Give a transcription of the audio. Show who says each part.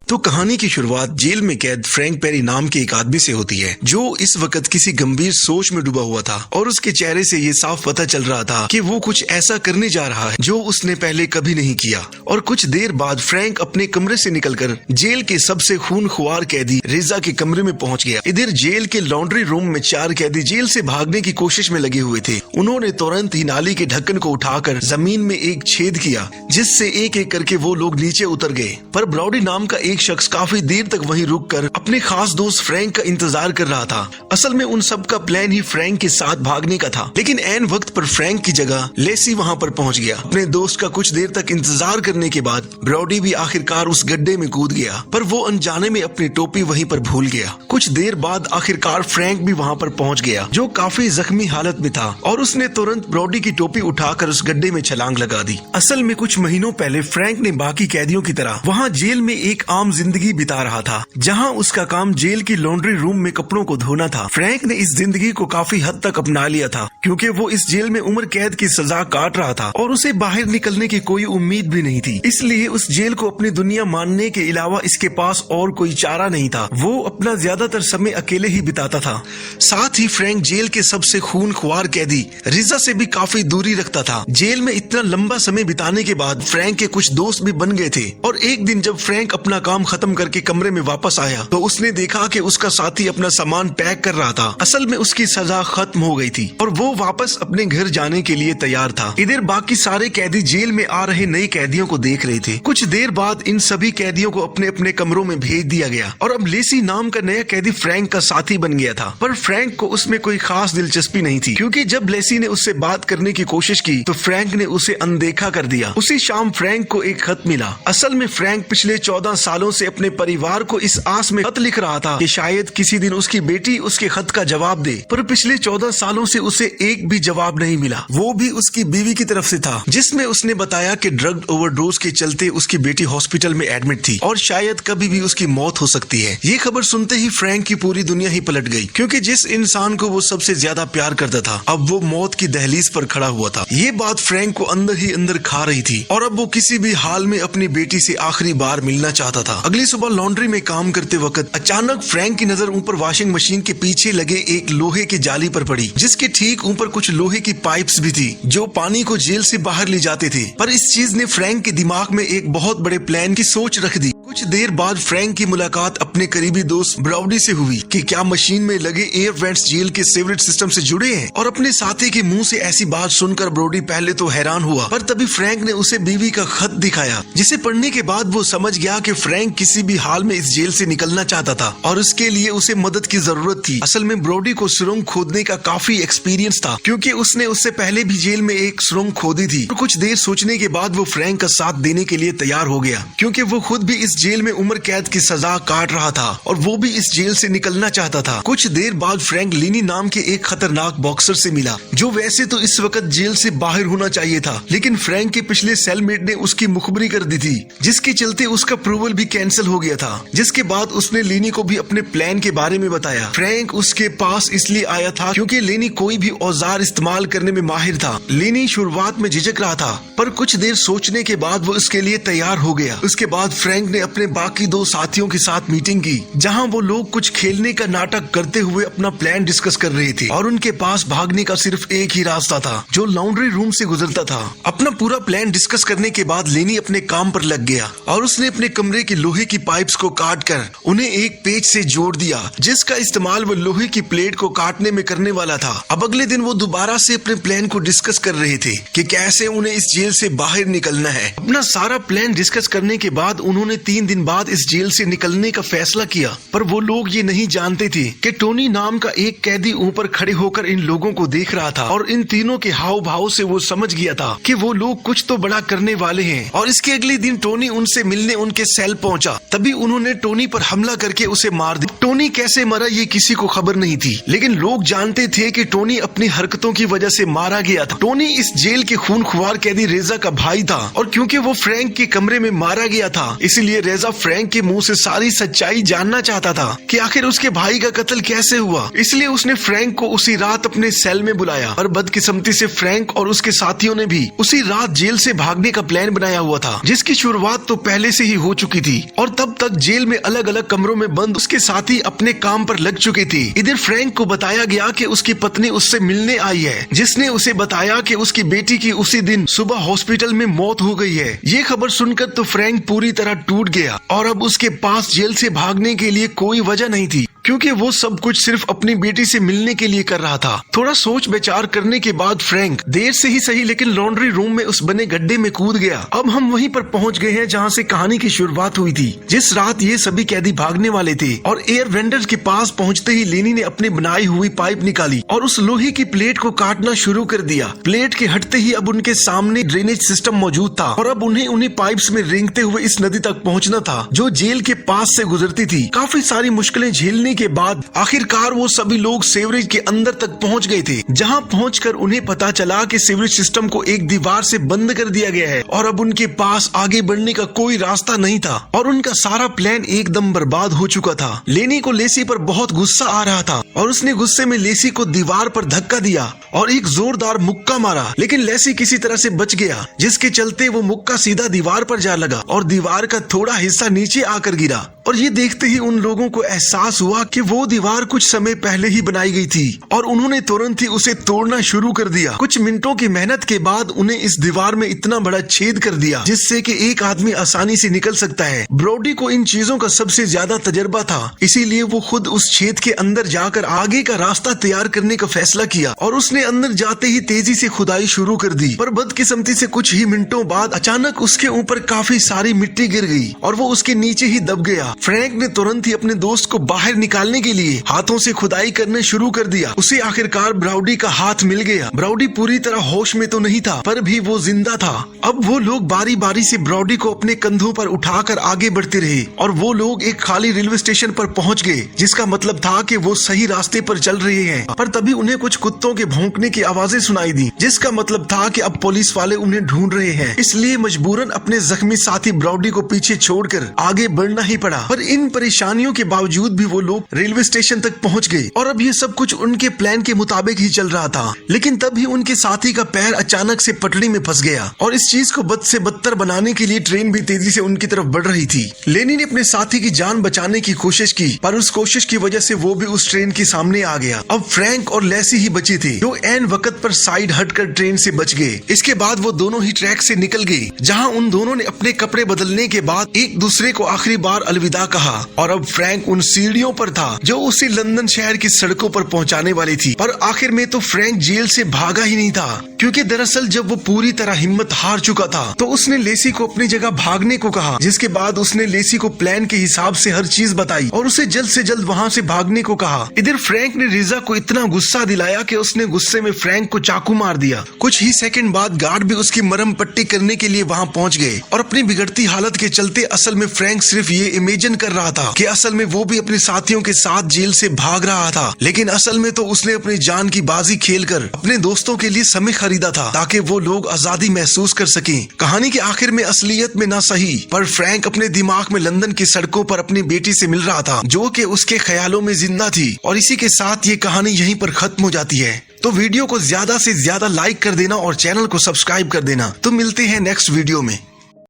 Speaker 1: तो कहानी की शुरुआत जेल में कैद फ्रैंक पेरी नाम के एक आदमी से होती है, जो इस वक्त किसी गंभीर सोच में डूबा हुआ था और उसके चेहरे से ये साफ पता चल रहा था कि वो कुछ ऐसा करने जा रहा है जो उसने पहले कभी नहीं किया। और कुछ देर बाद फ्रैंक अपने कमरे से निकलकर जेल के सबसे खूनख्वार कैदी रिजा के कमरे में पहुंच गया। इधर जेल के लॉन्ड्री रूम में 4 कैदी जेल से भागने की कोशिश में लगे हुए थे। उन्होंने तुरंत ही नाली के ढक्कन को उठाकर जमीन में एक छेद किया, जिससे एक एक करके वो लोग नीचे उतर गए। पर ब्राउडी नाम का एक शख्स काफी देर तक वहीं रुककर अपने खास दोस्त फ्रैंक का इंतजार कर रहा था। असल में उन सब का प्लान ही फ्रैंक के साथ भागने का था, लेकिन ऐन वक्त पर फ्रैंक की जगह लेसी वहां पर पहुंच गया। अपने दोस्त का कुछ देर तक इंतजार करने के बाद ब्राउडी भी आखिरकार उस गड्ढे में कूद गया, पर वो अनजाने में अपनी टोपी वहीं पर भूल गया। कुछ देर बाद आखिरकार फ्रैंक भी वहां पर पहुंच गया, जो काफी जख्मी हालत में था, और उसने तुरंत ब्राउडी की टोपी उठाकर उस गड्ढे में छलांग लगा दी। असल में कुछ महीनों पहले फ्रैंक ने बाकी कैदियों की तरह वहाँ जेल में एक आम जिंदगी बिता रहा था, जहां उसका काम जेल की लॉन्ड्री रूम में कपड़ों को धोना था। फ्रैंक ने इस जिंदगी को काफी हद तक अपना लिया था, क्योंकि वो इस जेल में उम्र कैद की सजा काट रहा था और उसे बाहर निकलने की कोई उम्मीद भी नहीं थी। इसलिए उस जेल को अपनी दुनिया मानने के अलावा इसके पास और कोई चारा नहीं था। वो अपना ज्यादातर समय अकेले ही बिताता था। साथ ही फ्रैंक जेल के सबसे खूनख्वार कैदी रिजा से भी काफी दूरी रखता था। जेल में इतना लंबा समय बिताने के बाद फ्रैंक के कुछ दोस्त भी बन गए थे, और एक दिन जब फ्रैंक अपना काम खत्म करके कमरे में वापस आया तो उसने देखा कि उसका साथी अपना सामान पैक कर रहा था। असल में उसकी सजा खत्म हो गई थी और वो वापस अपने घर जाने के लिए तैयार था। इधर बाकी सारे कैदी जेल में आ रहे नए कैदियों को देख रहे थे। कुछ देर बाद इन सभी कैदियों को अपने अपने कमरों में भेज दिया गया और अब लेसी नाम का नया कैदी फ्रैंक का साथी बन गया था। पर फ्रैंक को उसमें कोई खास दिलचस्पी नहीं थी, क्योंकि जब लेसी ने उससे बात करने की कोशिश की तो फ्रैंक ने उसे अनदेखा कर दिया। उसी शाम फ्रैंक को एक खत मिला। असल में फ्रैंक पिछले 14 सालों से अपने परिवार को इस आस में खत लिख रहा था कि शायद किसी दिन उसकी बेटी उसके खत का जवाब दे, पर पिछले 14 सालों से उसे एक भी जवाब नहीं मिला। वो भी उसकी बीवी की तरफ से था, जिसमें उसने बताया कि ड्रग ओवरडोज के चलते उसकी बेटी हॉस्पिटल में एडमिट थी और शायद कभी भी उसकी मौत हो सकती है। ये खबर सुनते ही फ्रैंक की पूरी दुनिया ही पलट गई, क्योंकि जिस इंसान को वो सबसे ज्यादा प्यार करता था अब वो मौत की दहलीज पर खड़ा हुआ था। ये बात फ्रैंक को अंदर ही अंदर खा रही थी और अब वो किसी भी हाल में अपनी बेटी से आखिरी बार मिलना चाहता था। अगली सुबह लॉन्ड्री में काम करते वक्त अचानक फ्रैंक की नजर ऊपर वॉशिंग मशीन के पीछे लगे एक लोहे की जाली पर पड़ी, जिसके ठीक ऊपर कुछ लोहे की पाइप्स भी थी जो पानी को जेल से बाहर ले जाते थे। पर इस चीज ने फ्रैंक के दिमाग में एक बहुत बड़े प्लान की सोच रख दी। कुछ देर बाद फ्रैंक की मुलाकात अपने करीबी दोस्त ब्राउडी से हुई कि क्या मशीन में लगे एयर वेंट्स जेल के सीवरेज सिस्टम से जुड़े हैं। और अपने साथी के मुंह से ऐसी बात सुनकर ब्राउडी पहले तो हैरान हुआ, पर तभी फ्रैंक ने उसे बीवी का खत दिखाया, जिसे पढ़ने के बाद वो समझ गया कि फ्रैंक किसी भी हाल में इस जेल से निकलना चाहता था और उसके लिए उसे मदद की जरूरत थी। असल में ब्राउडी को सुरंग खोदने का काफी एक्सपीरियंस था, क्योंकि उसने उससे पहले भी जेल में एक सुरंग खोदी थी। और कुछ देर सोचने के बाद वो फ्रैंक का साथ देने के लिए तैयार हो गया, क्योंकि वो खुद भी इस जेल में उम्र कैद की सजा काट रहा था और वो भी इस जेल से निकलना चाहता था। कुछ देर बाद फ्रैंक लिनी नाम के एक खतरनाक बॉक्सर से मिला, जो वैसे तो इस वक्त जेल से बाहर होना चाहिए था, लेकिन फ्रैंक के पिछले सेलमेट ने उसकी मुखबरी कर दी थी, जिसके चलते उसका अप्रूवल भी कैंसिल हो गया था। जिसके बाद उसने लेनी को भी अपने प्लान के बारे में बताया। फ्रैंक उसके पास इसलिए आया था क्योंकि लेनी कोई भी औजार इस्तेमाल करने में माहिर था। लेनी शुरुआत में झिझक रहा था, पर कुछ देर सोचने के बाद वो उसके लिए तैयार हो गया। उसके बाद फ्रैंक ने अपने बाकी 2 साथियों के साथ मीटिंग की, जहां वो लोग कुछ खेलने का नाटक करते हुए अपना प्लान डिस्कस कर रहे थे और उनके पास भागने का सिर्फ एक ही रास्ता था, जो लॉन्ड्री रूम से गुजरता था। अपना पूरा प्लान डिस्कस करने के बाद लेनी अपने काम पर लग गया और उसने अपने कमरे की लोहे की पाइप्स को काट कर उन्हें एक पेच से जोड़ दिया, जिसका इस्तेमाल वो लोहे की प्लेट को काटने में करने वाला था। अब अगले दिन वो दोबारा से अपने प्लान को डिस्कस कर रहे थे कि कैसे उन्हें इस जेल से बाहर निकलना है। अपना सारा प्लान डिस्कस करने के बाद उन्होंने 3 दिन बाद इस जेल से निकलने का फैसला किया। पर वो लोग ये नहीं जानते थे कि टोनी नाम का एक कैदी ऊपर खड़े होकर इन लोगों को देख रहा था और इन तीनों के हाव भाव से वो समझ गया था कि वो लोग कुछ तो बड़ा करने वाले हैं। और इसके अगले दिन टोनी उनसे मिलने उनके सेल पहुंचा। तभी उन्होंने टोनी पर हमला करके उसे मार दिया। टोनी कैसे मरा ये किसी को खबर नहीं थी, लेकिन लोग जानते थे कि टोनी अपनी हरकतों की वजह से मारा गया था। टोनी इस जेल के खूनख्वार कैदी रेजा का भाई था और क्योंकि वो फ्रैंक के कमरे में मारा गया था, इसलिए रेजा फ्रैंक के मुंह से सारी सच्चाई जानना चाहता था कि आखिर उसके भाई का कत्ल कैसे हुआ। इसलिए उसने फ्रैंक को उसी रात अपने सेल में बुलाया और बदकिस्मती से फ्रैंक और उसके साथियों ने भी उसी रात जेल से भागने का प्लान बनाया हुआ था, जिसकी शुरुआत तो पहले से ही हो चुकी थी। और तब तक जेल में अलग अलग कमरों में बंद उसके साथी अपने काम पर लग चुके थे। इधर फ्रैंक को बताया गया कि उसकी पत्नी उससे मिलने आई है, जिसने उसे बताया कि उसकी बेटी की उसी दिन सुबह हॉस्पिटल में मौत हो गई है। ये खबर सुनकर तो फ्रैंक पूरी तरह टूट गया और अब उसके पास जेल से भागने के लिए कोई वजह नहीं थी, क्योंकि वो सब कुछ सिर्फ अपनी बेटी से मिलने के लिए कर रहा था। थोड़ा सोच विचार करने के बाद फ्रैंक देर से ही सही लेकिन लॉन्ड्री रूम में उस बने गड्ढे में कूद गया। अब हम वहीं पर पहुंच गए हैं जहां से कहानी की शुरुआत हुई थी, जिस रात ये सभी कैदी भागने वाले थे। और एयर वेंडर के पास पहुंचते ही लेनी ने अपनी बनाई हुई पाइप निकाली और उस लोहे की प्लेट को काटना शुरू कर दिया। प्लेट के हटते ही अब उनके सामने ड्रेनेज सिस्टम मौजूद था और अब उन्हें पाइप्स में रेंगते हुए इस नदी तक पहुंचना था, जो जेल के पास से गुजरती थी। काफी सारी मुश्किलें झेलने के बाद आखिरकार वो सभी लोग सीवरेज के अंदर तक पहुंच गए थे, जहां पहुंचकर उन्हें पता चला कि सीवरेज सिस्टम को एक दीवार से बंद कर दिया गया है और अब उनके पास आगे बढ़ने का कोई रास्ता नहीं था और उनका सारा प्लान एकदम बर्बाद हो चुका था। लेनी को लेसी पर बहुत गुस्सा आ रहा था और उसने गुस्से में लेसी को दीवार पर धक्का दिया और एक जोरदार मुक्का मारा, लेकिन लेसी किसी तरह से बच गया, जिसके चलते वो मुक्का सीधा दीवार पर जा लगा और दीवार का थोड़ा हिस्सा नीचे आकर गिरा। और ये देखते ही उन लोगों को एहसास हुआ कि वो दीवार कुछ समय पहले ही बनाई गई थी और उन्होंने तुरंत ही उसे तोड़ना शुरू कर दिया। कुछ मिनटों की मेहनत के बाद उन्हें इस दीवार में इतना बड़ा छेद कर दिया जिससे कि एक आदमी आसानी से निकल सकता है। ब्रोडी को इन चीजों का सबसे ज्यादा तजर्बा था, इसीलिए वो खुद उस छेद के अंदर जाकर आगे का रास्ता तैयार करने का फैसला किया और उसने अंदर जाते ही तेजी से खुदाई शुरू कर दी। पर बदकिस्मती से कुछ ही मिनटों बाद अचानक उसके ऊपर काफी सारी मिट्टी गिर गई और वो उसके नीचे ही दब गया। फ्रैंक ने तुरंत ही अपने दोस्त को बाहर निकालने के लिए हाथों से खुदाई करने शुरू कर दिया। उसे आखिरकार ब्राउडी का हाथ मिल गया। ब्राउडी पूरी तरह होश में तो नहीं था, पर भी वो जिंदा था। अब वो लोग बारी बारी से ब्राउडी को अपने कंधों पर उठाकर आगे बढ़ते रहे और वो लोग एक खाली रेलवे स्टेशन पर पहुंच गए, जिसका मतलब था कि वो सही रास्ते पर चल रहे हैं। पर तभी उन्हें कुछ कुत्तों के भौंकने की आवाजें सुनाई दी, जिसका मतलब था कि अब पुलिस वाले उन्हें ढूंढ रहे हैं। इसलिए मजबूरन अपने जख्मी साथी ब्राउडी को पीछे छोड़कर आगे बढ़ना ही पड़ा। पर इन परेशानियों के बावजूद भी वो लोग रेलवे स्टेशन तक पहुंच गए और अब ये सब कुछ उनके प्लान के मुताबिक ही चल रहा था। लेकिन तभी उनके साथी का पैर अचानक से पटड़ी में फंस गया और इस चीज को बद से बदतर बनाने के लिए ट्रेन भी तेजी से उनकी तरफ बढ़ रही थी। लेनी ने अपने साथी की जान बचाने की कोशिश की, पर उस कोशिश की वजह से वो भी उस ट्रेन के सामने आ गया। अब फ्रैंक और लेसी ही बचे थे, जो एन वक्त पर साइड हटकर ट्रेन से बच गए। इसके बाद वो दोनों ही ट्रैक से निकल गए, जहां उन दोनों ने अपने कपड़े बदलने के बाद एक दूसरे को आखिरी बार अलविदा कहा। और अब फ्रैंक उन सीढ़ियों पर था जो उसे लंदन शहर की सड़कों पर पहुंचाने वाली थी। पर आखिर में तो फ्रैंक जेल से भागा ही नहीं था, क्योंकि दरअसल जब वो पूरी तरह हिम्मत हार चुका था तो उसने लेसी को अपनी जगह भागने को कहा, जिसके बाद उसने लेसी को प्लान के हिसाब से हर चीज बताई और उसे जल्द से जल्द वहाँ से भागने को कहा। इधर फ्रैंक ने रिजा को इतना गुस्सा दिलाया कि उसने गुस्से में फ्रैंक को चाकू मार दिया। कुछ ही सेकंड बाद गार्ड भी उसकी मरहम पट्टी करने के लिए वहाँ पहुँच गए और अपनी बिगड़ती हालत के चलते असल में फ्रैंक सिर्फ ये इमेजिन कर रहा था कि असल में वो भी अपने साथियों के साथ जेल से भाग रहा था, लेकिन असल में तो उसने अपनी जान की बाजी खेलकर अपने दोस्तों के लिए समय खरीदा था ताकि वो लोग आजादी महसूस कर सकें। कहानी के आखिर में असलियत में ना सही, पर फ्रैंक अपने दिमाग में लंदन की सड़कों पर अपनी बेटी से मिल रहा था, जो कि उसके ख्यालों में जिंदा थी। और इसी के साथ ये कहानी यहीं पर खत्म हो जाती है। तो वीडियो को ज्यादा से ज्यादा लाइक कर देना और चैनल को सब्सक्राइब कर देना। तो मिलते हैं नेक्स्ट वीडियो में।